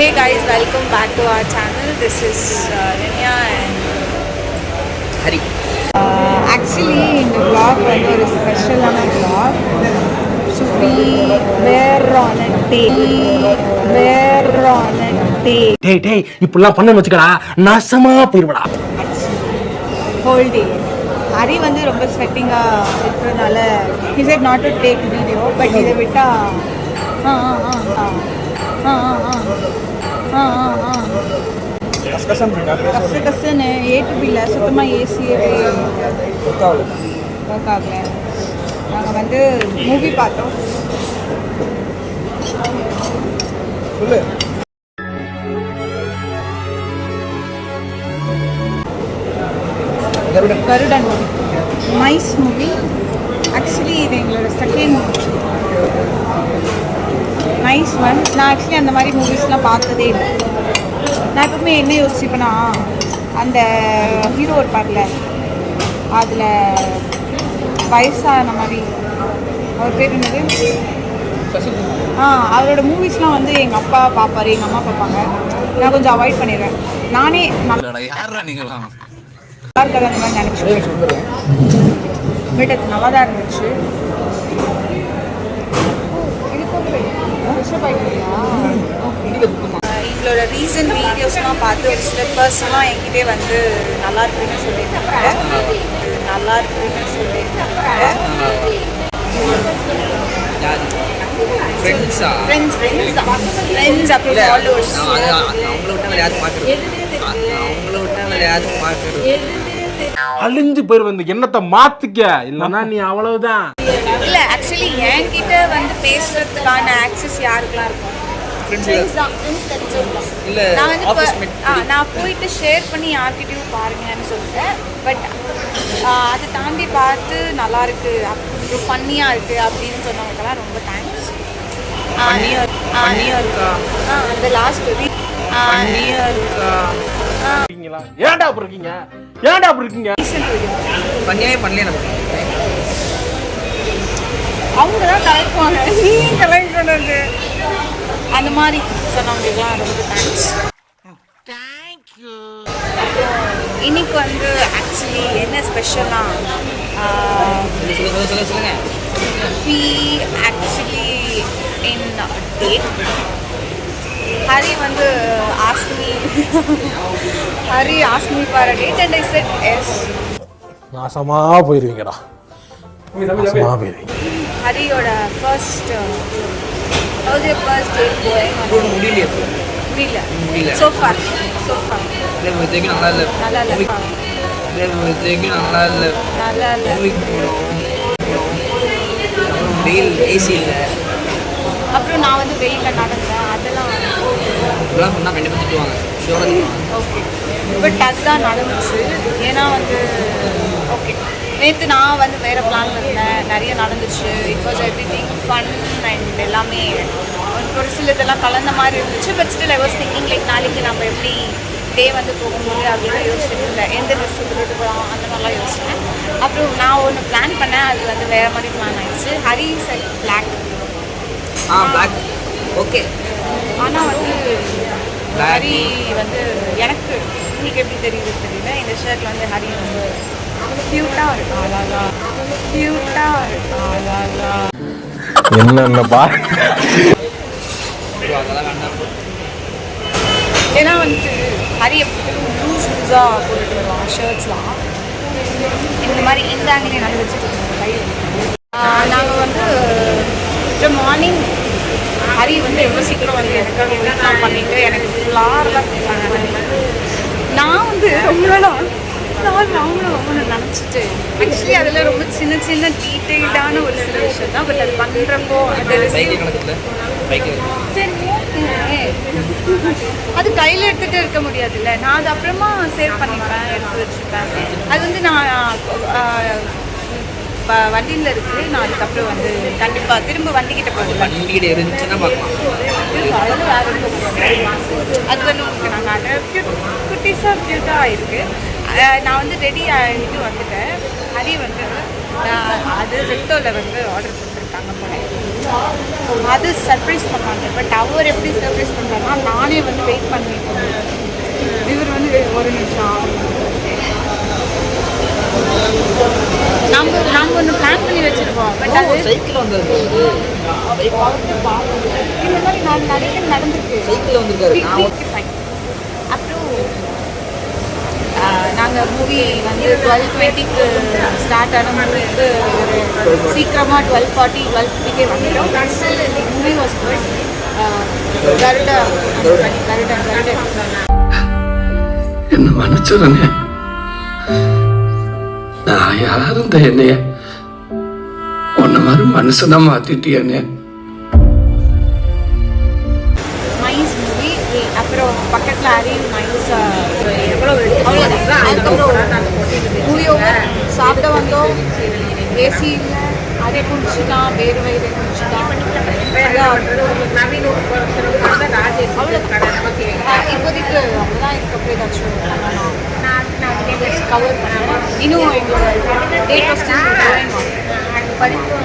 Hey guys, welcome back to our channel. This is Renya and Hari. Actually in the vlog வந்து ஒரு ஸ்பெஷலான vlog. So we were on a date. டேய் இப்படிலாம் பண்ண வச்சுக்கடா நாசமா போயிடுவடா. Whole day. Hari வந்து ரொம்ப ஸ்வெட்டிங்காக இருக்கிறதுனால he said not to take video, but இதை விட்டா கசகசன்னு ஏட்டுபில்ல சுத்தமாக ஏசியே ஒர்க் ஆகல. நாங்கள் வந்து மூவி பார்த்தோம். கருடன் நைஸ் மூவி. ஆக்சுவலி இது எங்களோட செகண்ட் நைஸ் ஒன். நான் ஆக்சுவலி அந்த மாதிரி மூவிஸ்லாம் பார்த்ததே இல்லை. நான் எப்பவுமே என்ன யோசிப்பேன்னா, அந்த ஹீரோ இருப்பார்ல, அதில் வயசான மாதிரி அவர் பேர் என்னது, அவரோட மூவிஸ்லாம் வந்து எங்கள் அப்பா பார்ப்பார், எங்கள் அம்மா பார்ப்பாங்க. நான் கொஞ்சம் அவாய்ட் பண்ணிடுவேன். நானே நல்லா இருக்காது அந்த மாதிரி நினச்சிருக்கேன். பட் அது நல்லா தான் இருந்துச்சு. எங்களோட ரீசன்ட் வீடியோஸ்லாம் பார்த்து ஒரு சில பர்சன்லாம் என்கிட்டே வந்து நல்லா இருக்குன்னு சொல்லியிருக்காங்க. ஃப்ரெண்ட்ஸ் அப்படி ஃபாலோவர்ஸ் அழிஞ்சு போயிருவ எண்ணத்தை மாத்திக்க, இல்லைன்னா நீ அவ்வளவுதான். இல்ல ஆக்சுவலி என்கிட்ட வந்து பேசுறதுக்கான ஆக்சஸ் யாருக்கெல்லாம் இருக்கும்? நான் போயிட்டு ஷேர் பண்ணி யார்கிட்டயும் பாருங்கன்னு சொல்லிட்டேன். பட் அதை தாண்டி பார்த்து நல்லா இருக்கு, அப்புறம் ஃபன்னியா இருக்கு அப்படின்னு சொன்னவங்களுக்கெல்லாம் ரொம்ப தேங்க்ஸ். அந்த லாஸ்ட் வீக் ஏன்டா அப்படி இருக்கீங்க அவங்க தான் கலெக்ட் நீ கலெக்ட் பண்ணது அந்த மாதிரி சொன்னவங்களுக்குலாம் ரொம்ப தேங்க்யூ. இன்னைக்கு வந்து ஆக்சுவலி என்ன ஸ்பெஷலாக we actually in date. Hari வந்து asked me for a date and I said yes. நாசமா போயிருவீங்கடா. ஹரியோட first how's your first date going? முடியல so far நல்லா இல்ல வெயில் ஏசி இல்லை. அப்புறம் நான் வந்து வெயிலில் நடந்தேன். அதெல்லாம் சொன்னால் கண்டிப்பாக திட்டுவாங்க. ஓகே, பட் அதுதான் நடந்துச்சு. ஏன்னா வந்து ஓகே, நேற்று நான் வந்து வேறு பிளானில் இருந்தேன். நிறைய நடந்துச்சு. It was everything fun and எல்லாமே ஒரு சில இதெல்லாம் கலந்த மாதிரி இருந்துச்சு. But still I was thinking like நாளைக்கு நம்ம எப்படி டே வந்து போகும்போது அப்படின்னு யோசிச்சுட்டு இருந்தேன். எந்த ட்ரெஸ் போட்டு போகலாம் அந்த மாதிரிலாம் யோசிச்சேன். அப்புறம் நான் ஒன்று பிளான் பண்ணேன், அது வந்து வேறு மாதிரி பிளான் ஆகிடுச்சு. Hari set block. ஓகே. ஆனால் வந்து ஹரி வந்து எனக்கு உங்களுக்கு எப்படி தெரியுது தெரியல, இந்த ஷர்ட்டில் வந்து ஹரி வந்து க்யூட்டாக இருக்கா. என்னென்னப்பா ஏன்னா வந்து ஹரி எப்படி லூஸாக போட்டுட்டு வருவாங்க ஷர்ட்ஸ்லாம். இந்த மாதிரி இந்த ஆங்கிலே நல்லா வச்சுட்டு கையில். நாங்கள் வந்து மார்னிங் ஹரி வந்து எவ்வளோ சீக்கிரம் வந்து எனக்காக வீட்லாம் பண்ணிவிட்டு எனக்கு ஃப்ளார்லாம் கொடுத்தாங்க. நான் வந்து ரொம்ப நாள் வாங்கணும் நினச்சிட்டு ஆக்சுவலி அதில் ரொம்ப சின்ன டீட்டெயில்டான ஒரு சில விஷயம் தான். பட் அது பண்ணுறப்போ அது கையில் எடுத்துகிட்டு இருக்க முடியாதுல்ல. நான் அது அப்புறமா சேவ் பண்ணிப்பேன், எடுத்து வச்சுப்பேன். அது வந்து நான் வண்டியில் இருக்குது. நான் அதுக்கப்புறம் வந்து கண்டிப்பாக திரும்ப வண்டிக்கிட்ட போகலாம். அது வந்து உங்களுக்கு நாங்கள் அதை குட்டிஸாக க்யூட்டாக இருக்குது. நான் வந்து ரெடி ஆகிட்டு வந்துட்டேன். ஹரி வந்து அது ரெக்டோவில் வந்து ஆர்டர் கொடுத்துருக்காங்க போல. அது சர்ப்ரைஸ் பண்ணாங்க. பட் அவர் எப்படி சர்ப்ரைஸ் பண்ணுறாருன்னா, நானே வந்து சைக்கிள் வந்திருக்கு அவர்கிட்ட பார்க்கணும். இந்த மாதிரி நான் நிறைய நடந்திருக்கு. சைக்கிள் வந்திருக்காரு. அப்புறம் நாங்கள் மூவி வந்து 12:20க்கு ஸ்டார்ட் ஆன மூவிக்கு சீக்கிரமாக 12:40 12:50 வந்துட்டோம். Movie was good. கருடன் என்ன மன்னிச்சிடனே. நான் யாருந்த என்னைய உன்ன மாதிரி மனுஷனா மாத்திட்டியானே. Mice movie. அப்புறம் பக்கத்தில் அரியல் மைஸ் அவ்வளோதான். அதுக்கப்புறம் மூவியோட சாப்பிட வந்தோம். ஏசி இல்லை, அதே குடிச்சுட்டான், வேறு வயிறு குடிச்சுட்டான். இப்போதைக்கு அவ்வளோதான். இதுக்கப்புறம் ஏதாச்சும் கவர் பண்ணலாம். இன்னும் எங்களோட டேட் ஃபஸ்ட்டு படிப்பு